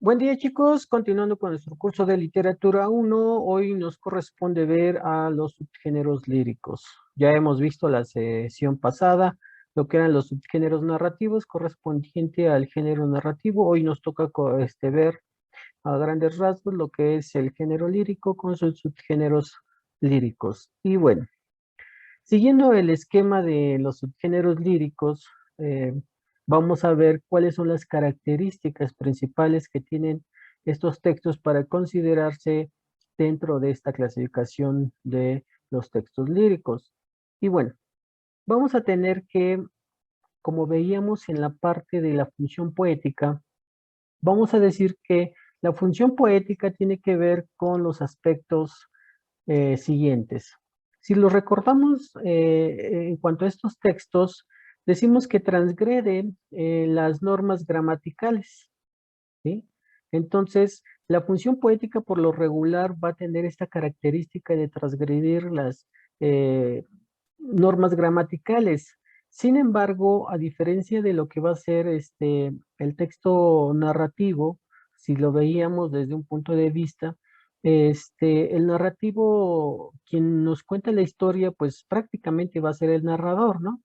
Buen día chicos, continuando con nuestro curso de literatura 1, hoy nos corresponde ver a los subgéneros líricos. Ya hemos visto la sesión pasada lo que eran los subgéneros narrativos correspondiente al género narrativo. Hoy nos toca ver a grandes rasgos lo que es el género lírico con sus subgéneros líricos. Y bueno, siguiendo el esquema de los subgéneros líricos, eh, vamos a ver cuáles son las características principales que tienen estos textos para considerarse dentro de esta clasificación de los textos líricos. Y bueno, vamos a tener que, como veíamos en la parte de la función poética, vamos a decir que la función poética tiene que ver con los aspectos siguientes. Si lo recordamos en cuanto a estos textos, decimos que transgreden las normas gramaticales, ¿sí? Entonces, la función poética por lo regular va a tener esta característica de transgredir las eh, normas gramaticales. Sin embargo, a diferencia de lo que va a ser el texto narrativo, si lo veíamos desde un punto de vista, el narrativo, quien nos cuenta la historia, pues prácticamente va a ser el narrador, ¿no?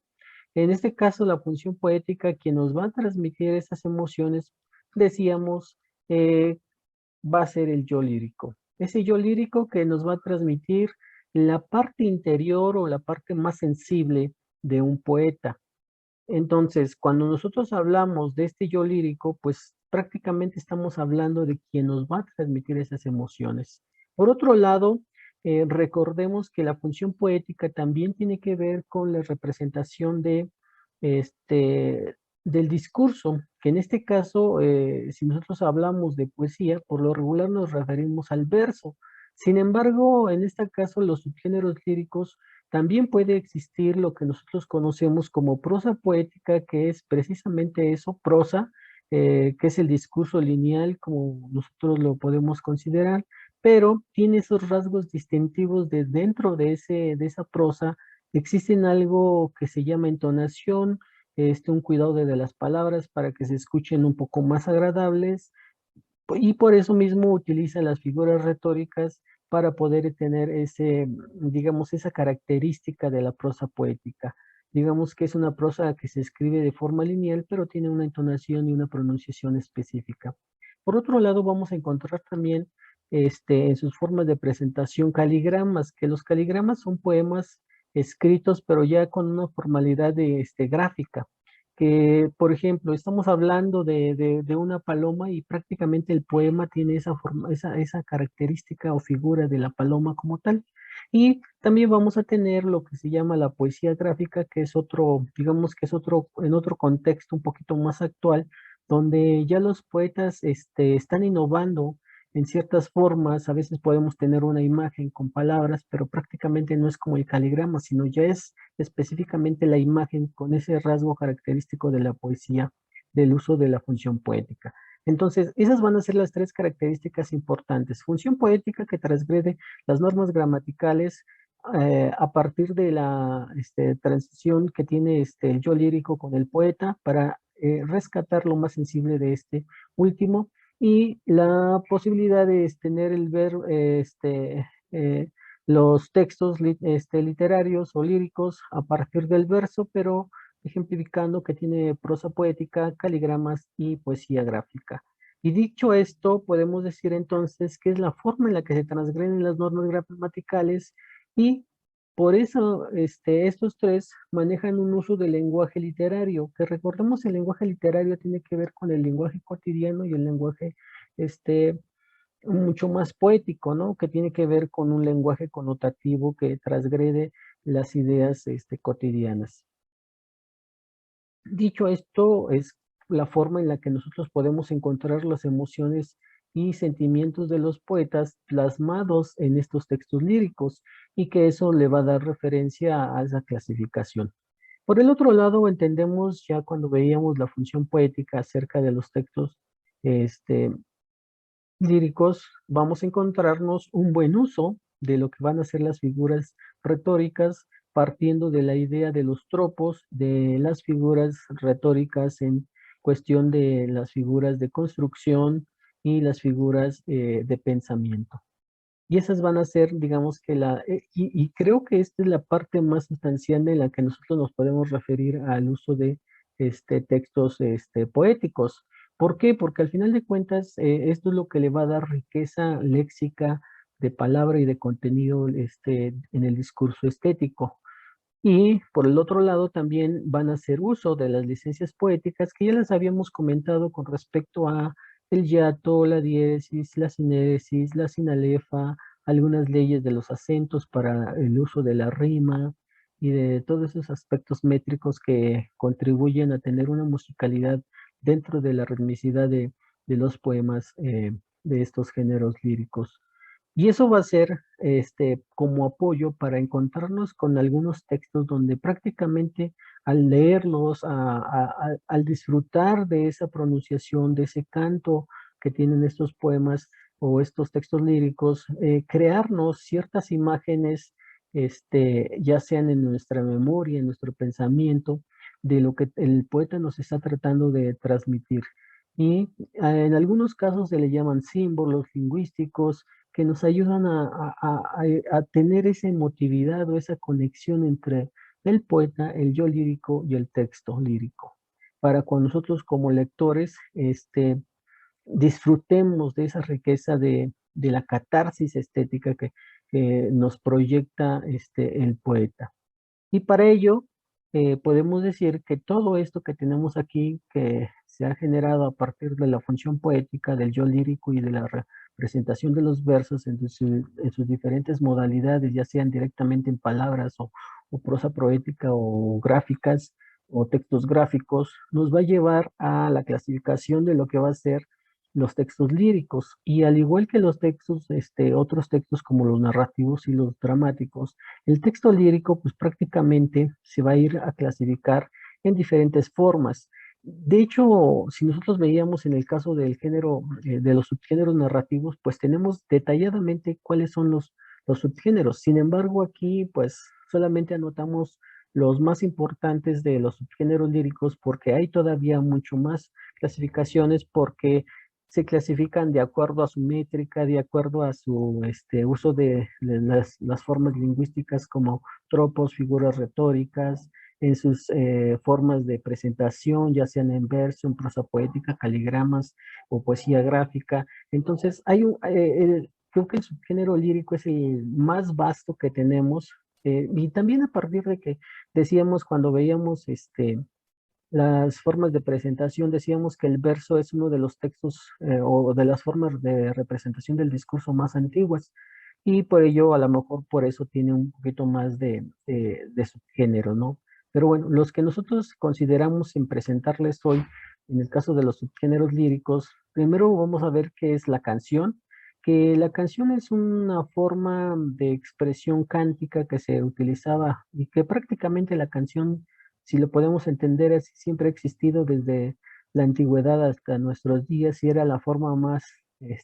En este caso, la función poética, quien nos va a transmitir esas emociones, decíamos, eh, va a ser el yo lírico. Ese yo lírico que nos va a transmitir la parte interior o la parte más sensible de un poeta. Entonces, cuando nosotros hablamos de este yo lírico, pues prácticamente estamos hablando de quien nos va a transmitir esas emociones. Por otro lado, recordemos que la función poética también tiene que ver con la representación del discurso, que en este caso, si nosotros hablamos de poesía, por lo regular nos referimos al verso. Sin embargo, en este caso, los subgéneros líricos también puede existir lo que nosotros conocemos como prosa poética, que es precisamente eso, prosa, que es el discurso lineal, como nosotros lo podemos considerar, pero tiene esos rasgos distintivos de dentro de esa prosa, existen algo que se llama entonación, un cuidado de las palabras para que se escuchen un poco más agradables, y por eso mismo utiliza las figuras retóricas para poder tener digamos, esa característica de la prosa poética. Digamos que es una prosa que se escribe de forma lineal, pero tiene una entonación y una pronunciación específica. Por otro lado, vamos a encontrar también en sus formas de presentación caligramas, que los caligramas son poemas escritos, pero ya con una formalidad gráfica que, por ejemplo, estamos hablando de una paloma y prácticamente el poema tiene esa forma, esa característica o figura de la paloma como tal. Y también vamos a tener lo que se llama la poesía gráfica, que es otro, digamos que es otro, en otro contexto un poquito más actual, donde ya los poetas están innovando en ciertas formas. A veces podemos tener una imagen con palabras, pero prácticamente no es como el caligrama, sino ya es específicamente la imagen con ese rasgo característico de la poesía, del uso de la función poética. Entonces, esas van a ser las tres características importantes. Función poética que transgrede las normas gramaticales a partir de la transición que tiene el yo lírico con el poeta para rescatar lo más sensible de este último y la posibilidad de tener el ver eh, los textos literarios o líricos a partir del verso, pero ejemplificando que tiene prosa poética, caligramas y poesía gráfica. Y dicho esto, podemos decir entonces que es la forma en la que se transgreden las normas gramaticales y por eso estos tres manejan un uso del lenguaje literario, que recordemos el lenguaje literario tiene que ver con el lenguaje cotidiano y el lenguaje este, mucho más poético, ¿no? Que tiene que ver con un lenguaje connotativo que transgrede las ideas cotidianas. Dicho esto, es la forma en la que nosotros podemos encontrar las emociones y sentimientos de los poetas plasmados en estos textos líricos y que eso le va a dar referencia a esa clasificación. Por el otro lado, entendemos ya cuando veíamos la función poética acerca de los textos este, líricos, vamos a encontrarnos un buen uso de lo que van a ser las figuras retóricas, partiendo de la idea de los tropos, de las figuras retóricas en cuestión de las figuras de construcción y las figuras de pensamiento. Y esas van a ser, digamos que y creo que esta es la parte más sustancial en la que nosotros nos podemos referir al uso de textos poéticos. ¿Por qué? Porque al final de cuentas, esto es lo que le va a dar riqueza léxica de palabra y de contenido en el discurso estético. Y por el otro lado también van a hacer uso de las licencias poéticas que ya las habíamos comentado con respecto a el hiato, la diéresis, la sinéresis, la sinalefa, algunas leyes de los acentos para el uso de la rima y de todos esos aspectos métricos que contribuyen a tener una musicalidad dentro de la ritmicidad de los poemas de estos géneros líricos. Y eso va a ser como apoyo para encontrarnos con algunos textos donde prácticamente al leerlos, al disfrutar de esa pronunciación, de ese canto que tienen estos poemas o estos textos líricos, crearnos ciertas imágenes, ya sean en nuestra memoria, en nuestro pensamiento, de lo que el poeta nos está tratando de transmitir. Y en algunos casos se le llaman símbolos lingüísticos, que nos ayudan a tener esa emotividad o esa conexión entre el poeta, el yo lírico y el texto lírico. Para cuando nosotros como lectores disfrutemos de esa riqueza de la catarsis estética que nos proyecta el poeta. Y para ello, podemos decir que todo esto que tenemos aquí, que se ha generado a partir de la función poética, del yo lírico y de la representación de los versos en sus diferentes modalidades, ya sean directamente en palabras o prosa poética o gráficas o textos gráficos, nos va a llevar a la clasificación de lo que va a ser los textos líricos. Y al igual que los textos, otros textos como los narrativos y los dramáticos, el texto lírico, pues prácticamente se va a ir a clasificar en diferentes formas. De hecho, si nosotros veíamos en el caso del género, de los subgéneros narrativos, pues tenemos detalladamente cuáles son los subgéneros. Sin embargo, aquí, pues solamente anotamos los más importantes de los subgéneros líricos porque hay todavía mucho más clasificaciones porque se clasifican de acuerdo a su métrica, de acuerdo a su uso de las formas lingüísticas como tropos, figuras retóricas, en sus formas de presentación, ya sean en verso, en prosa poética, caligramas o poesía gráfica. Entonces, creo que el subgénero lírico es el más vasto que tenemos. Y también a partir de que decíamos cuando veíamos las formas de presentación, decíamos que el verso es uno de los textos o de las formas de representación del discurso más antiguas y por ello, a lo mejor por eso tiene un poquito más de subgénero, ¿no? Pero bueno, los que nosotros consideramos en presentarles hoy, en el caso de los subgéneros líricos, primero vamos a ver qué es la canción, que la canción es una forma de expresión cántica que se utilizaba y que prácticamente la canción, si lo podemos entender, siempre ha existido desde la antigüedad hasta nuestros días y era la forma más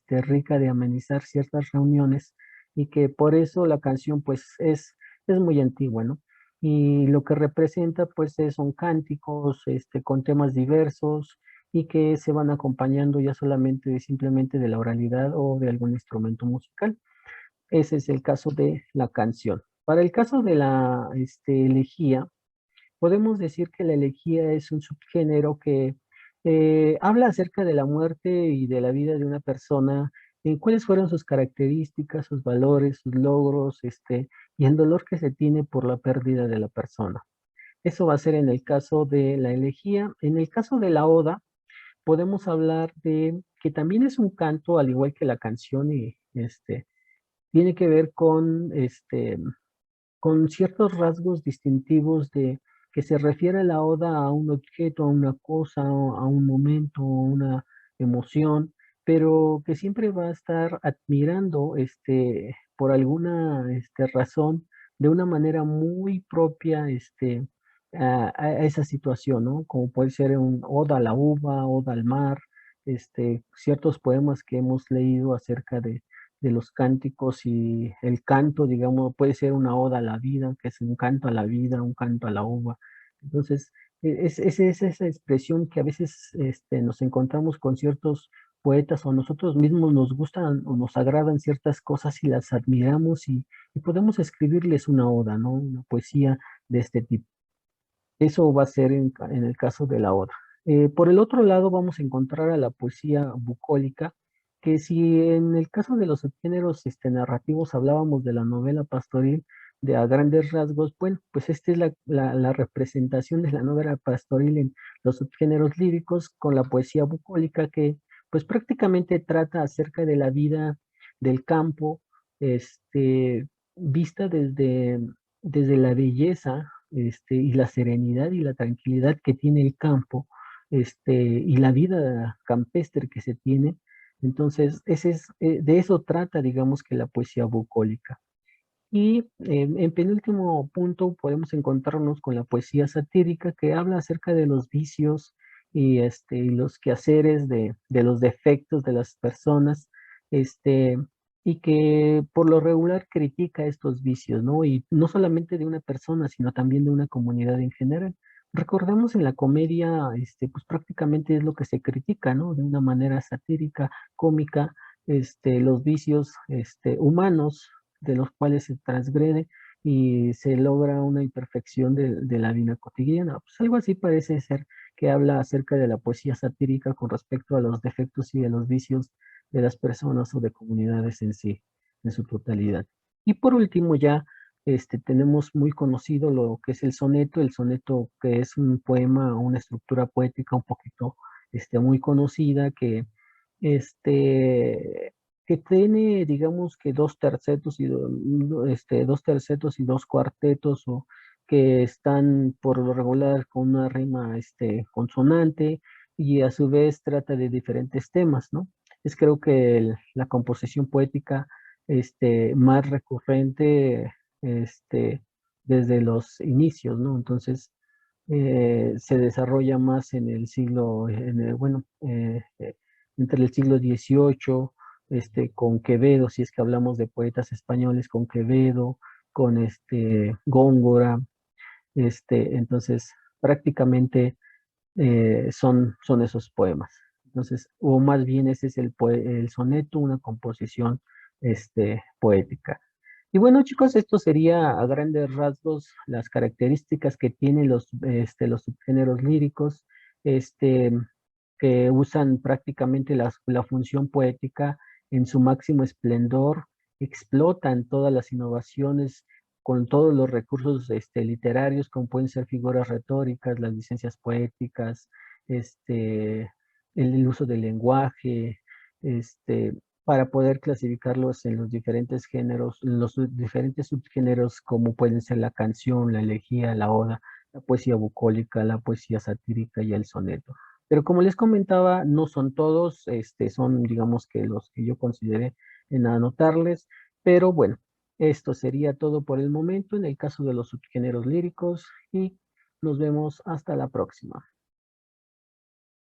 rica de amenizar ciertas reuniones y que por eso la canción pues es muy antigua, ¿no? Y lo que representa pues son cánticos con temas diversos y que se van acompañando ya solamente simplemente de la oralidad o de algún instrumento musical. Ese es el caso de la canción. Para el caso de la elegía, podemos decir que la elegía es un subgénero que habla acerca de la muerte y de la vida de una persona, cuáles fueron sus características, sus valores, sus logros, y el dolor que se tiene por la pérdida de la persona. Eso va a ser en el caso de la elegía. En el caso de la oda, podemos hablar de que también es un canto, al igual que la canción, y tiene que ver con ciertos rasgos distintivos de que se refiere la oda a un objeto, a una cosa, a un momento, a una emoción, pero que siempre va a estar admirando por alguna razón de una manera muy propia a esa situación, ¿no? Como puede ser un oda a la uva, oda al mar, ciertos poemas que hemos leído acerca de los cánticos y el canto, digamos, puede ser una oda a la vida, que es un canto a la vida, un canto a la uva. Entonces, es esa expresión que a veces nos encontramos con ciertos poetas o nosotros mismos nos gustan o nos agradan ciertas cosas y las admiramos y podemos escribirles una oda, ¿no? Una poesía de este tipo. Eso va a ser en el caso de la oda. Por el otro lado, vamos a encontrar a la poesía bucólica, que si en el caso de los subgéneros narrativos hablábamos de la novela pastoril, de a grandes rasgos, bueno, pues esta es la representación de la novela pastoril en los subgéneros líricos con la poesía bucólica, que pues prácticamente trata acerca de la vida del campo, vista desde la belleza y la serenidad y la tranquilidad que tiene el campo, y la vida campestre que se tiene. Entonces, de eso trata, digamos, que la poesía bucólica. Y en penúltimo punto podemos encontrarnos con la poesía satírica que habla acerca de los vicios y los quehaceres de los defectos de las personas, este, y que por lo regular critica estos vicios, ¿no? Y no solamente de una persona, sino también de una comunidad en general. Recordemos en la comedia, pues prácticamente es lo que se critica, ¿no? De una manera satírica, cómica, los vicios, humanos de los cuales se transgrede y se logra una imperfección de la vida cotidiana. Pues algo así parece ser que habla acerca de la poesía satírica con respecto a los defectos y de los vicios de las personas o de comunidades en sí, en su totalidad. Y por último ya tenemos muy conocido lo que es el soneto que es un poema, una estructura poética un poquito muy conocida que este, que tiene, digamos que dos tercetos dos tercetos y dos cuartetos, o que están por lo regular con una rima, consonante, y a su vez trata de diferentes temas, ¿no? Es creo que la composición poética, más recurrente, desde los inicios, ¿no? Entonces, se desarrolla más en el siglo, entre el siglo XVIII, con Quevedo, si es que hablamos de poetas españoles, con Quevedo, con Góngora, entonces prácticamente son esos poemas. Entonces, o más bien ese es el soneto, una composición poética. Y bueno, chicos, esto sería a grandes rasgos las características que tienen los subgéneros líricos, este, que usan prácticamente la función poética en su máximo esplendor, explotan todas las innovaciones con todos los recursos literarios, como pueden ser figuras retóricas, las licencias poéticas, el uso del lenguaje, este, para poder clasificarlos en los diferentes géneros, en los diferentes subgéneros, como pueden ser la canción, la elegía, la oda, la poesía bucólica, la poesía satírica y el soneto. Pero como les comentaba, no son todos, son, digamos, que los que yo consideré en anotarles, pero bueno, esto sería todo por el momento en el caso de los subgéneros líricos y nos vemos hasta la próxima.